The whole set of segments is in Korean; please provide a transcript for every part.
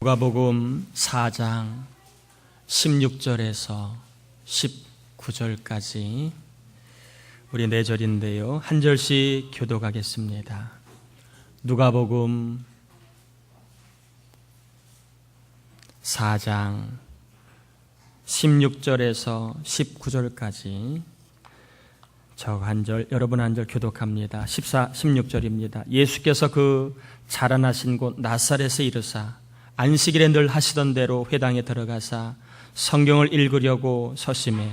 누가복음 4장 16절에서 19절까지 우리 4절인데요. 한 절씩 교독하겠습니다. 누가복음 4장 16절에서 19절까지 저 한 절, 여러분 한 절 교독합니다. 16절입니다. 예수께서 그 자라나신 곳 나사렛에 이르사 안식일에 늘 하시던 대로 회당에 들어가사 성경을 읽으려고 서심해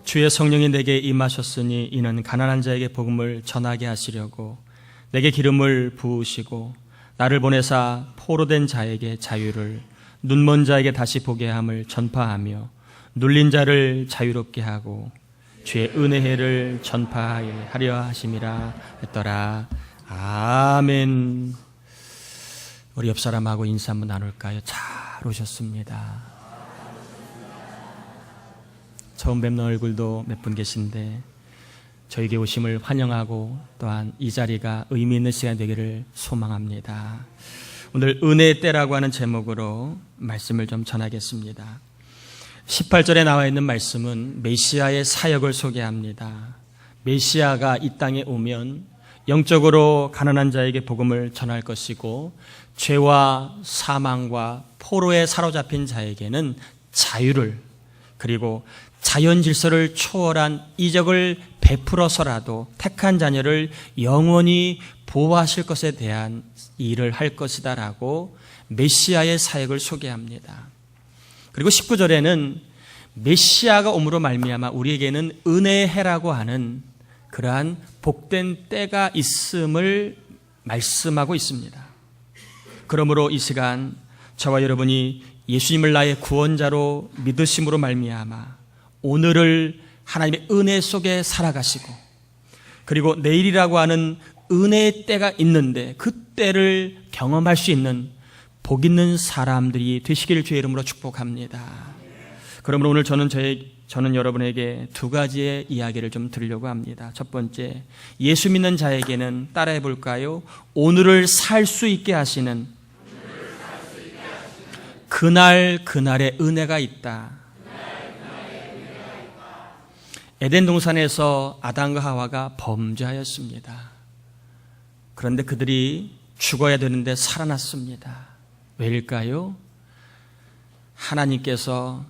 주의 성령이 내게 임하셨으니 이는 가난한 자에게 복음을 전하게 하시려고 내게 기름을 부으시고 나를 보내사 포로된 자에게 자유를 눈먼 자에게 다시 보게 함을 전파하며 눌린 자를 자유롭게 하고 주의 은혜를 전파하려 하심이라 했더라. 아멘. 우리 옆 사람하고 인사 한번 나눌까요? 잘 오셨습니다. 처음 뵙는 얼굴도 몇 분 계신데 저에게 오심을 환영하고 또한 이 자리가 의미 있는 시간이 되기를 소망합니다. 오늘 은혜의 때라고 하는 제목으로 말씀을 좀 전하겠습니다. 18절에 나와 있는 말씀은 메시아의 사역을 소개합니다. 메시아가 이 땅에 오면 영적으로 가난한 자에게 복음을 전할 것이고 죄와 사망과 포로에 사로잡힌 자에게는 자유를 그리고 자연 질서를 초월한 이적을 베풀어서라도 택한 자녀를 영원히 보호하실 것에 대한 일을 할 것이다라고 메시아의 사역을 소개합니다. 그리고 19절에는 메시아가 옴으로 말미암아 우리에게는 은혜의 해라고 하는 그러한 복된 때가 있음을 말씀하고 있습니다. 그러므로 이 시간 저와 여러분이 예수님을 나의 구원자로 믿으심으로 말미암아 오늘을 하나님의 은혜 속에 살아가시고 그리고 내일이라고 하는 은혜의 때가 있는데 그 때를 경험할 수 있는 복 있는 사람들이 되시기를 주의 이름으로 축복합니다. 그러므로 오늘 저는 여러분에게 두 가지의 이야기를 좀 드리려고 합니다. 첫 번째, 예수 믿는 자에게는 따라해 볼까요? 오늘을 살 수 있게 하시는 그날의 은혜가 있다. 에덴 동산에서 아담과 하와가 범죄하였습니다. 그런데 그들이 죽어야 되는데 살아났습니다. 왜일까요? 하나님께서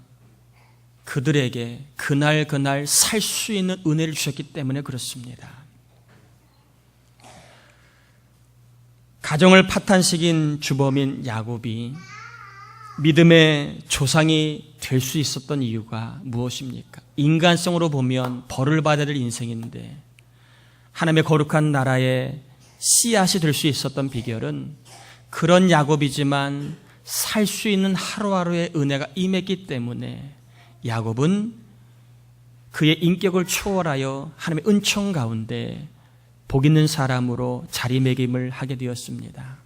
그들에게 그날 살 수 있는 은혜를 주셨기 때문에 그렇습니다. 가정을 파탄시킨 주범인 야곱이 믿음의 조상이 될 수 있었던 이유가 무엇입니까? 인간성으로 보면 벌을 받아야 될 인생인데 하나님의 거룩한 나라의 씨앗이 될 수 있었던 비결은 그런 야곱이지만 살 수 있는 하루하루의 은혜가 임했기 때문에 야곱은 그의 인격을 초월하여 하나님의 은총 가운데 복 있는 사람으로 자리매김을 하게 되었습니다.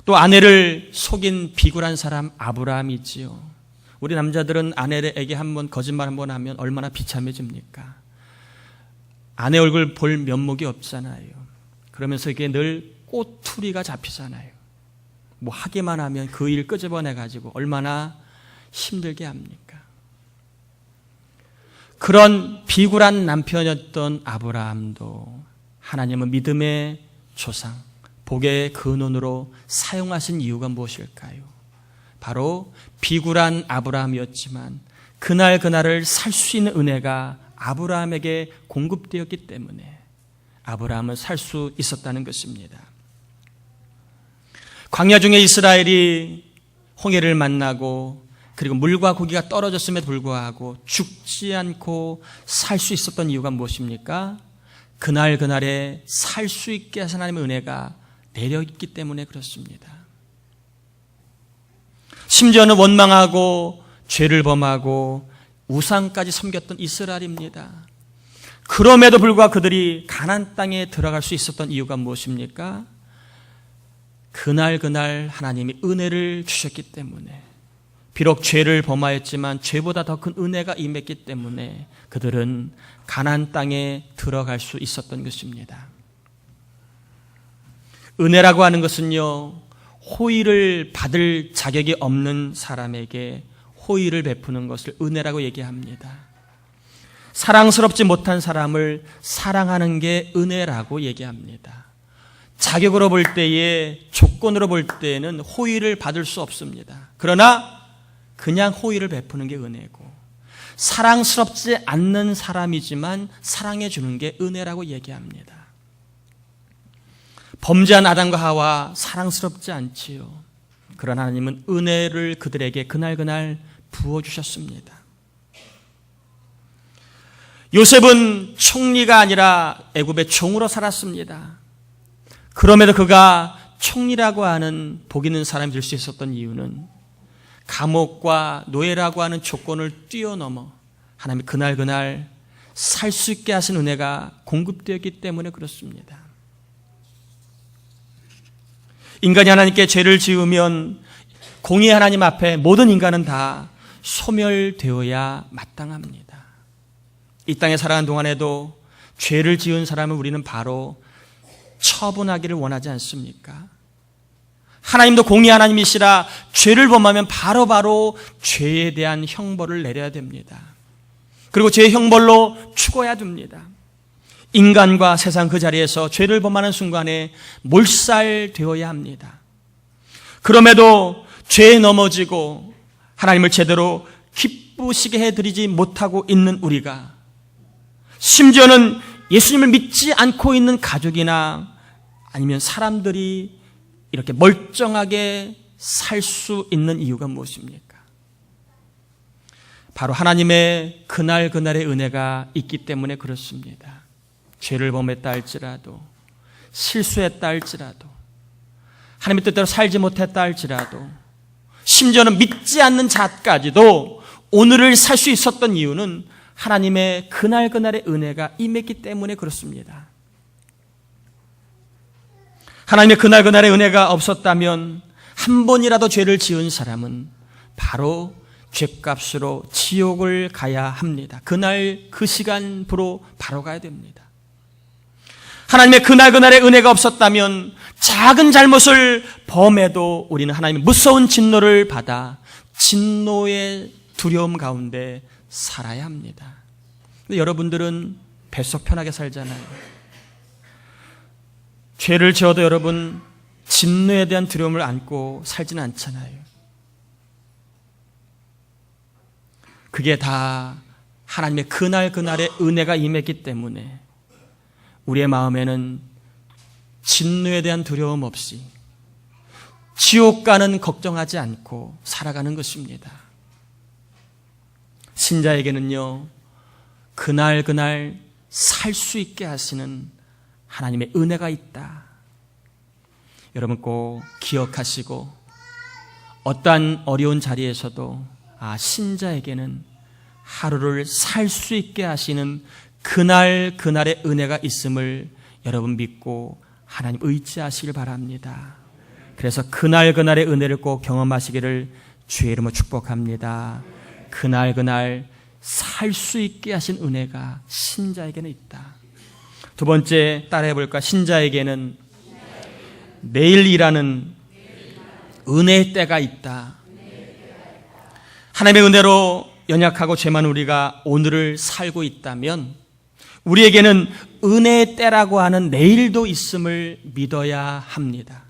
또 아내를 속인 비굴한 사람 아브라함이지요. 우리 남자들은 아내에게 한번 거짓말 한번 하면 얼마나 비참해집니까? 아내 얼굴 볼 면목이 없잖아요. 그러면서 이게 늘 꼬투리가 잡히잖아요. 뭐 하기만 하면 그 일 끄집어내가지고 얼마나 힘들게 합니까? 그런 비굴한 남편이었던 아브라함도 하나님은 믿음의 조상, 복의 근원으로 사용하신 이유가 무엇일까요? 바로 비굴한 아브라함이었지만 그날을 살 수 있는 은혜가 아브라함에게 공급되었기 때문에 아브라함은 살 수 있었다는 것입니다. 광야 중에 이스라엘이 홍해를 만나고 그리고 물과 고기가 떨어졌음에도 불구하고 죽지 않고 살 수 있었던 이유가 무엇입니까? 그날에 살 수 있게 하신 하나님의 은혜가 내려있기 때문에 그렇습니다. 심지어는 원망하고 죄를 범하고 우상까지 섬겼던 이스라엘입니다. 그럼에도 불구하고 그들이 가나안 땅에 들어갈 수 있었던 이유가 무엇입니까? 그날 하나님이 은혜를 주셨기 때문에 비록 죄를 범하였지만 죄보다 더 큰 은혜가 임했기 때문에 그들은 가나안 땅에 들어갈 수 있었던 것입니다. 은혜라고 하는 것은요, 호의를 받을 자격이 없는 사람에게 호의를 베푸는 것을 은혜라고 얘기합니다. 사랑스럽지 못한 사람을 사랑하는 게 은혜라고 얘기합니다. 자격으로 볼 때에, 조건으로 볼 때에는 호의를 받을 수 없습니다. 그러나 그냥 호의를 베푸는 게 은혜고, 사랑스럽지 않는 사람이지만 사랑해 주는 게 은혜라고 얘기합니다. 범죄한 아담과 하와 사랑스럽지 않지요. 그러나 하나님은 은혜를 그들에게 그날 부어주셨습니다. 요셉은 총리가 아니라 애굽의 종으로 살았습니다. 그럼에도 그가 총리라고 하는 복 있는 사람이 될 수 있었던 이유는 감옥과 노예라고 하는 조건을 뛰어넘어 하나님이 그날 살 수 있게 하신 은혜가 공급되었기 때문에 그렇습니다. 인간이 하나님께 죄를 지으면 공의 하나님 앞에 모든 인간은 다 소멸되어야 마땅합니다. 이 땅에 살아가는 동안에도 죄를 지은 사람을 우리는 바로 처분하기를 원하지 않습니까? 하나님도 공의 하나님이시라 죄를 범하면 바로 죄에 대한 형벌을 내려야 됩니다. 그리고 죄의 형벌로 죽어야 됩니다. 인간과 세상 그 자리에서 죄를 범하는 순간에 몰살되어야 합니다. 그럼에도 죄에 넘어지고 하나님을 제대로 기쁘시게 해드리지 못하고 있는 우리가, 심지어는 예수님을 믿지 않고 있는 가족이나 아니면 사람들이 이렇게 멀쩡하게 살 수 있는 이유가 무엇입니까? 바로 하나님의 그날의 은혜가 있기 때문에 그렇습니다. 죄를 범했다 할지라도, 실수했다 할지라도, 하나님의 뜻대로 살지 못했다 할지라도, 심지어는 믿지 않는 자까지도 오늘을 살 수 있었던 이유는 하나님의 그날의 은혜가 임했기 때문에 그렇습니다. 하나님의 그날의 은혜가 없었다면 한 번이라도 죄를 지은 사람은 바로 죄값으로 지옥을 가야 합니다. 그날 그 시간부로 바로 가야 됩니다. 하나님의 그날의 은혜가 없었다면 작은 잘못을 범해도 우리는 하나님의 무서운 진노를 받아 진노의 두려움 가운데 살아야 합니다. 근데 여러분들은 뱃속 편하게 살잖아요. 죄를 지어도 여러분 진노에 대한 두려움을 안고 살지는 않잖아요. 그게 다 하나님의 그날의 은혜가 임했기 때문에 우리의 마음에는 진노에 대한 두려움 없이 지옥 가는 걱정하지 않고 살아가는 것입니다. 신자에게는요, 그날 살 수 있게 하시는 하나님의 은혜가 있다. 여러분 꼭 기억하시고 어떠한 어려운 자리에서도 신자에게는 하루를 살 수 있게 하시는 그날의 은혜가 있음을 여러분 믿고 하나님 의지하시길 바랍니다. 그래서 그날의 은혜를 꼭 경험하시기를 주의 이름으로 축복합니다. 그날 살 수 있게 하신 은혜가 신자에게는 있다. 두 번째 따라해 볼까? 신자에게는 내일이라는 은혜의 때가 있다. 하나님의 은혜로 연약하고 죄 많은 우리가 오늘을 살고 있다면 우리에게는 은혜의 때라고 하는 내일도 있음을 믿어야 합니다.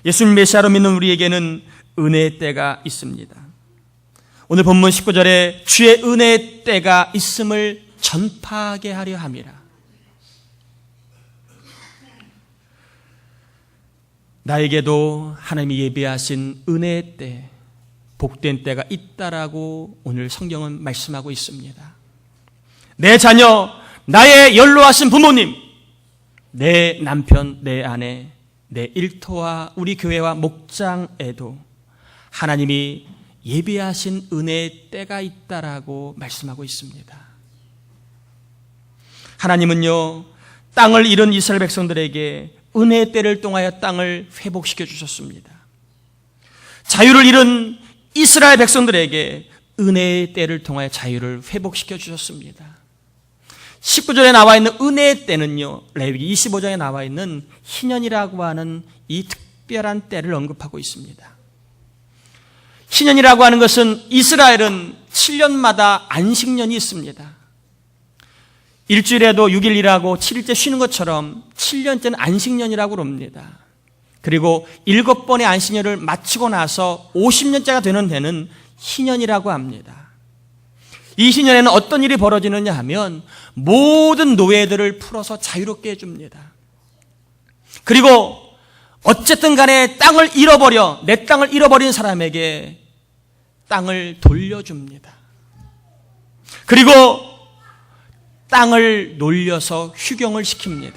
예수님 메시아로 믿는 우리에게는 은혜의 때가 있습니다. 오늘 본문 19절에 주의 은혜의 때가 있음을 전파하게 하려 함이라. 나에게도 하나님이 예비하신 은혜의 때, 복된 때가 있다라고 오늘 성경은 말씀하고 있습니다. 내 자녀, 나의 연로하신 부모님, 내 남편, 내 아내, 내 일터와 우리 교회와 목장에도 하나님이 예비하신 은혜의 때가 있다라고 말씀하고 있습니다. 하나님은요, 땅을 잃은 이스라엘 백성들에게 은혜의 때를 통하여 땅을 회복시켜 주셨습니다. 자유를 잃은 이스라엘 백성들에게 은혜의 때를 통하여 자유를 회복시켜 주셨습니다. 19절에 나와 있는 은혜의 때는요, 레위기 25장에 나와 있는 희년이라고 하는 이 특별한 때를 언급하고 있습니다. 희년이라고 하는 것은 이스라엘은 7년마다 안식년이 있습니다. 일주일에도 6일 일하고 7일째 쉬는 것처럼 7년째는 안식년이라고 그럽니다. 그리고 7번의 안식년을 마치고 나서 50년째가 되는 데는 희년이라고 합니다. 이 희년에는 어떤 일이 벌어지느냐 하면 모든 노예들을 풀어서 자유롭게 해줍니다. 그리고 어쨌든 간에 땅을 잃어버려, 내 땅을 잃어버린 사람에게 땅을 돌려줍니다. 그리고 땅을 놀려서 휴경을 시킵니다.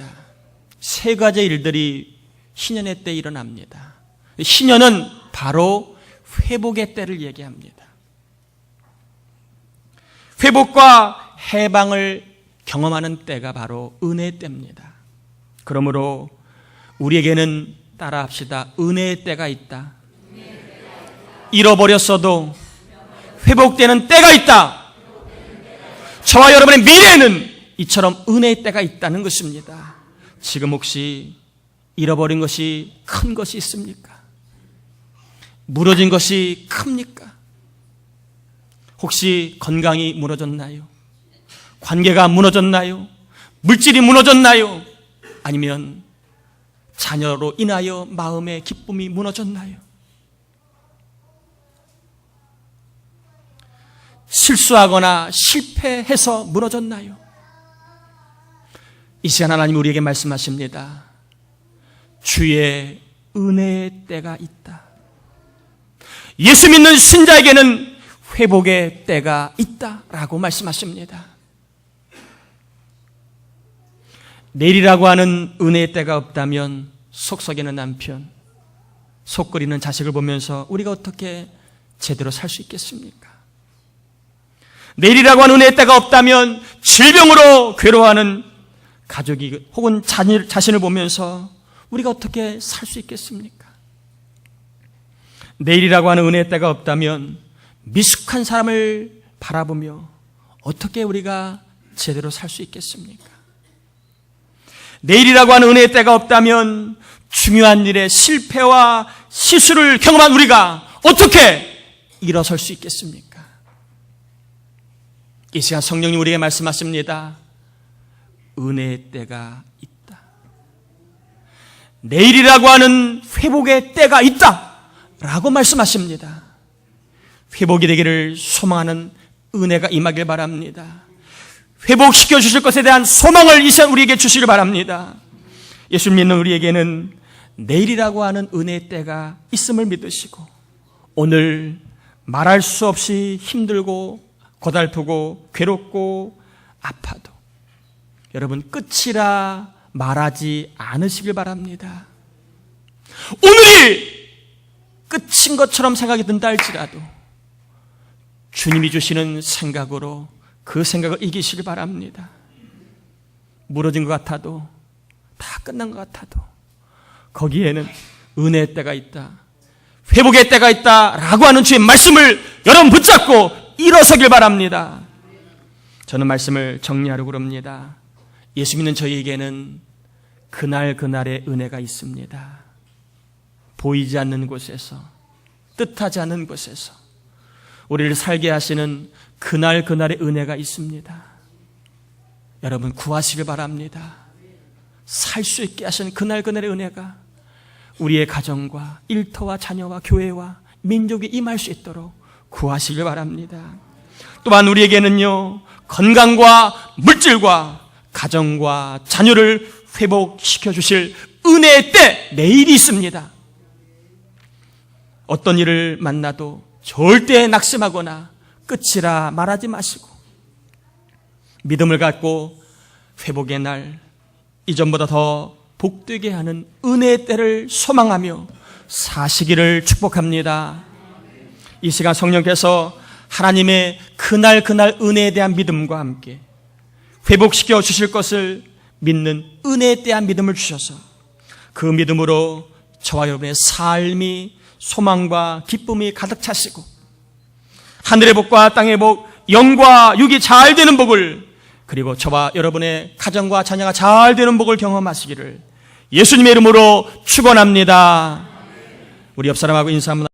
세 가지 일들이 희년의 때 일어납니다. 희년은 바로 회복의 때를 얘기합니다. 회복과 해방을 경험하는 때가 바로 은혜의 때입니다. 그러므로 우리에게는 따라합시다. 은혜의 때가 있다. 잃어버렸어도 회복되는 때가 있다. 저와 여러분의 미래에는 이처럼 은혜의 때가 있다는 것입니다. 지금 혹시 잃어버린 것이 큰 것이 있습니까? 무너진 것이 큽니까? 혹시 건강이 무너졌나요? 관계가 무너졌나요? 물질이 무너졌나요? 아니면 자녀로 인하여 마음의 기쁨이 무너졌나요? 실수하거나 실패해서 무너졌나요? 이 시간 하나님 우리에게 말씀하십니다. 주의 은혜의 때가 있다. 예수 믿는 신자에게는 회복의 때가 있다라고 말씀하십니다. 내일이라고 하는 은혜의 때가 없다면 속 썩이는 남편, 속 끓이는 자식을 보면서 우리가 어떻게 제대로 살 수 있겠습니까? 내일이라고 하는 은혜의 때가 없다면 질병으로 괴로워하는 가족이 혹은 자신을 보면서 우리가 어떻게 살 수 있겠습니까? 내일이라고 하는 은혜의 때가 없다면 미숙한 사람을 바라보며 어떻게 우리가 제대로 살 수 있겠습니까? 내일이라고 하는 은혜의 때가 없다면 중요한 일에 실패와 실수를 경험한 우리가 어떻게 일어설 수 있겠습니까? 이 시간 성령님 우리에게 말씀하십니다. 은혜의 때가 있다. 내일이라고 하는 회복의 때가 있다 라고 말씀하십니다. 회복이 되기를 소망하는 은혜가 임하길 바랍니다. 회복시켜 주실 것에 대한 소망을 이 시간 우리에게 주시길 바랍니다. 예수 믿는 우리에게는 내일이라고 하는 은혜의 때가 있음을 믿으시고 오늘 말할 수 없이 힘들고 고달프고 괴롭고 아파도 여러분 끝이라 말하지 않으시길 바랍니다. 오늘이 끝인 것처럼 생각이 든다 할지라도 주님이 주시는 생각으로 그 생각을 이기시길 바랍니다. 무너진 것 같아도 다 끝난 것 같아도 거기에는 은혜의 때가 있다, 회복의 때가 있다라고 하는 주의 말씀을 여러분 붙잡고 일어서길 바랍니다. 저는 말씀을 정리하려고 합니다. 예수 믿는 저희에게는 그날의 은혜가 있습니다. 보이지 않는 곳에서, 뜻하지 않는 곳에서 우리를 살게 하시는 그날의 은혜가 있습니다. 여러분 구하시길 바랍니다. 살 수 있게 하시는 그날의 은혜가 우리의 가정과 일터와 자녀와 교회와 민족이 임할 수 있도록 구하시길 바랍니다. 또한 우리에게는요, 건강과 물질과 가정과 자녀를 회복시켜 주실 은혜의 때, 내일이 있습니다. 어떤 일을 만나도 절대 낙심하거나 끝이라 말하지 마시고 믿음을 갖고 회복의 날, 이전보다 더 복되게 하는 은혜의 때를 소망하며 사시기를 축복합니다. 이 시간 성령께서 하나님의 그날 은혜에 대한 믿음과 함께 회복시켜 주실 것을 믿는 은혜에 대한 믿음을 주셔서 그 믿음으로 저와 여러분의 삶이 소망과 기쁨이 가득 차시고 하늘의 복과 땅의 복, 영과 육이 잘 되는 복을, 그리고 저와 여러분의 가정과 자녀가 잘 되는 복을 경험하시기를 예수님의 이름으로 축원합니다. 우리 옆 사람하고 인사 한번